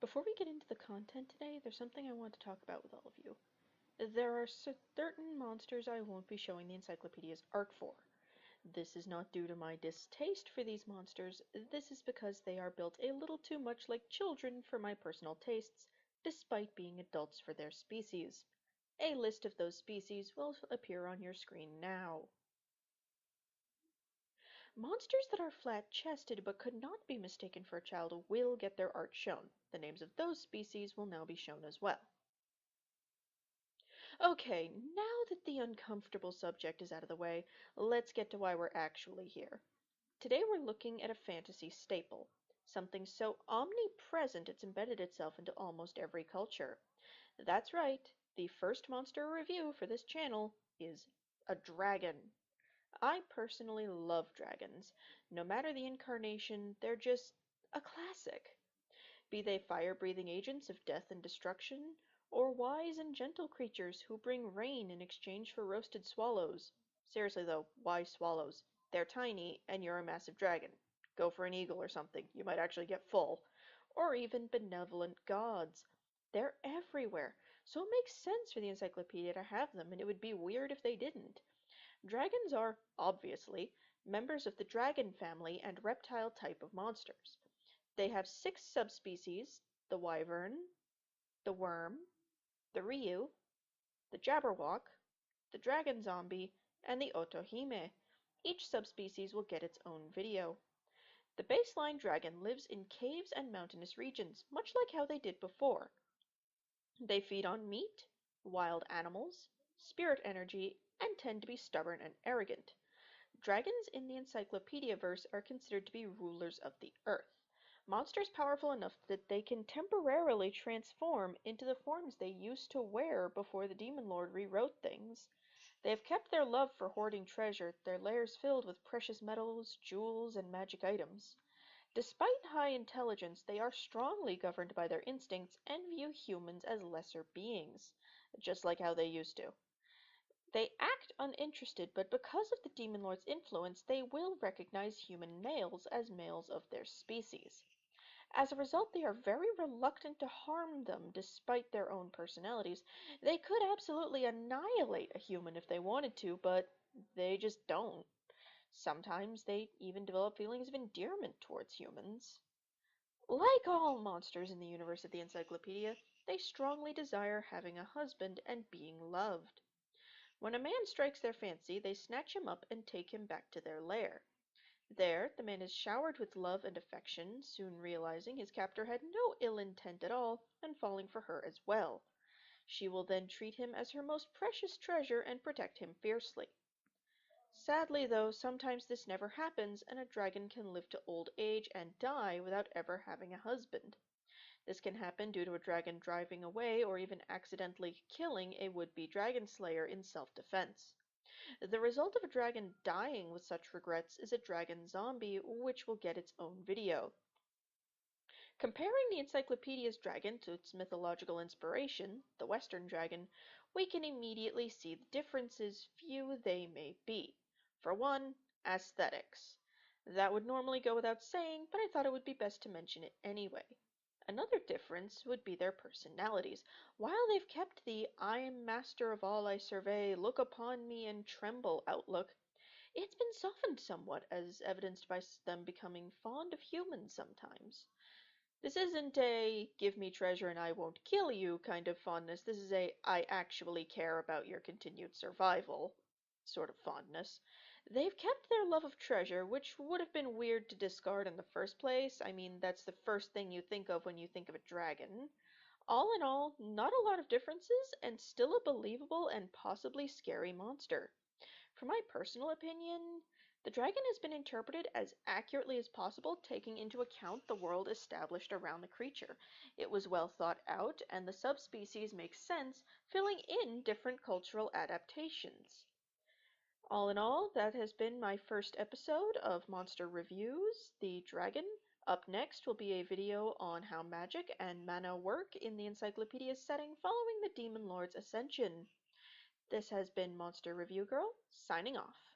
Before we get into the content today, there's something I want to talk about with all of you. There are certain monsters I won't be showing the encyclopedia's art for. This is not due to my distaste for these monsters, this is because they are built a little too much like children for my personal tastes, despite being adults for their species. A list of those species will appear on your screen now. Monsters that are flat-chested but could not be mistaken for a child will get their art shown. The names of those species will now be shown as well. Okay, now that the uncomfortable subject is out of the way, let's get to why we're actually here. Today we're looking at a fantasy staple, something so omnipresent it's embedded itself into almost every culture. That's right, the first monster review for this channel is a dragon. I personally love dragons. No matter the incarnation, they're just a classic. Be they fire-breathing agents of death and destruction, or wise and gentle creatures who bring rain in exchange for roasted swallows. Seriously though, why swallows? They're tiny, and you're a massive dragon. Go for an eagle or something, you might actually get full. Or even benevolent gods. They're everywhere, so it makes sense for the encyclopedia to have them, and it would be weird if they didn't. Dragons are, obviously, members of the dragon family and reptile type of monsters. They have 6 subspecies: the wyvern, the worm, the ryu, the jabberwock, the dragon zombie, and the otohime. Each subspecies will get its own video. The baseline dragon lives in caves and mountainous regions, much like how they did before. They feed on meat, wild animals, spirit energy, and tend to be stubborn and arrogant. Dragons in the Encyclopedia-verse are considered to be rulers of the earth. Monsters powerful enough that they can temporarily transform into the forms they used to wear before the Demon Lord rewrote things. They have kept their love for hoarding treasure, their lairs filled with precious metals, jewels, and magic items. Despite high intelligence, they are strongly governed by their instincts and view humans as lesser beings, just like how they used to. They act uninterested, but because of the Demon Lord's influence, they will recognize human males as males of their species. As a result, they are very reluctant to harm them despite their own personalities. They could absolutely annihilate a human if they wanted to, but they just don't. Sometimes they even develop feelings of endearment towards humans. Like all monsters in the universe of the Encyclopedia, they strongly desire having a husband and being loved. When a man strikes their fancy, they snatch him up and take him back to their lair. There, the man is showered with love and affection, soon realizing his captor had no ill intent at all, and falling for her as well. She will then treat him as her most precious treasure and protect him fiercely. Sadly, though, sometimes this never happens, and a dragon can live to old age and die without ever having a husband. This can happen due to a dragon driving away or even accidentally killing a would-be dragon slayer in self-defense. The result of a dragon dying with such regrets is a dragon zombie, which will get its own video. Comparing the encyclopedia's dragon to its mythological inspiration, the Western dragon, we can immediately see the differences, few they may be. For one, aesthetics. That would normally go without saying, but I thought it would be best to mention it anyway. Another difference would be their personalities. While they've kept the "I am master of all I survey, look upon me and tremble" outlook, it's been softened somewhat, as evidenced by them becoming fond of humans sometimes. This isn't a "give me treasure and I won't kill you" kind of fondness. This is a "I actually care about your continued survival" sort of fondness. They've kept their love of treasure, which would have been weird to discard in the first place. I mean, that's the first thing you think of when you think of a dragon. All in all, not a lot of differences, and still a believable and possibly scary monster. For my personal opinion, the dragon has been interpreted as accurately as possible, taking into account the world established around the creature. It was well thought out, and the subspecies make sense, filling in different cultural adaptations. All in all, that has been my first episode of Monster Reviews, The Dragon. Up next will be a video on how magic and mana work in the encyclopedia setting following the Demon Lord's ascension. This has been Monster Review Girl, signing off.